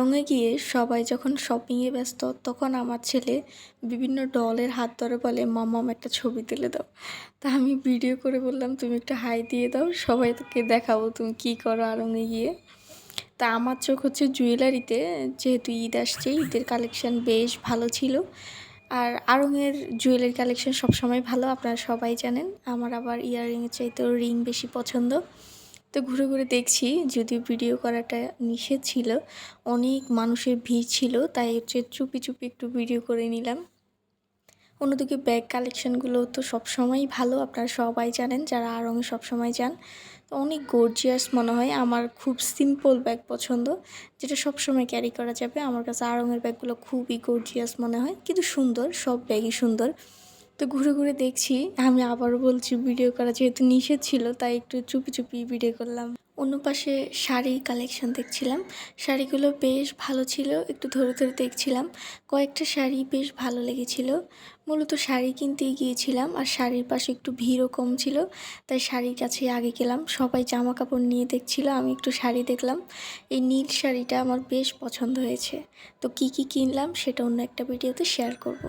আড়ংয়ে গিয়ে সবাই যখন শপিংয়ে ব্যস্ত তখন আমার ছেলে বিভিন্ন ডলের হাত ধরে বলে, মাম্মাম একটা ছবি তুলে দাও। তা আমি ভিডিও করে বললাম, তুমি একটা হাই দিয়ে দাও, সবাইকে দেখাবো তুমি কী করো আড়ংয়ে গিয়ে। তা আমার চোখ হচ্ছে জুয়েলারিতে, যেহেতু ঈদ আসছে, ঈদের কালেকশান বেশ ভালো ছিল। আর আড়ংয়ের জুয়েলারি কালেকশান সবসময় ভালো, আপনারা সবাই জানেন। আমার আবার ইয়াররিংয়ের চাইতেও রিং বেশি পছন্দ। তো ঘুরে ঘুরে দেখছি, যদিও ভিডিও করাটা নিষেধ ছিল, অনেক মানুষের ভিড় ছিল, তাই হচ্ছে চুপি চুপি একটু ভিডিও করে নিলাম। অন্যদিকে ব্যাগ কালেকশানগুলো তো সবসময়ই ভালো, আপনারা সবাই জানেন যারা আড়ংয়ে সবসময় যান। তো অনেক গর্জিয়াস মনে হয়। আমার খুব সিম্পল ব্যাগ পছন্দ, যেটা সবসময় ক্যারি করা যাবে। আমার কাছে আড়ংয়ের ব্যাগগুলো খুবই গর্জিয়াস মনে হয়, কিন্তু সুন্দর, সব ব্যাগই সুন্দর। তো ঘুরে ঘুরে দেখছি, আমি আবারও বলছি ভিডিও করা যেহেতু নিষেধ ছিল, তাই একটু চুপি চুপি ভিডিও করলাম। অন্য পাশে শাড়ির কালেকশন দেখছিলাম, শাড়িগুলো বেশ ভালো ছিল, একটু ধরে ধরে দেখছিলাম। কয়েকটা শাড়ি বেশ ভালো লেগেছিল। মূলত শাড়ি কিনতেই গিয়েছিলাম, আর শাড়ির পাশে একটু ভিড়ও কম ছিল, তাই শাড়ির কাছে আগে গেলাম। সবাই জামা কাপড় নিয়ে দেখছিল, আমি একটু শাড়ি দেখলাম। এই নীল শাড়িটা আমার বেশ পছন্দ হয়েছে। তো কি কি কিনলাম সেটা অন্য একটা ভিডিওতে শেয়ার করব।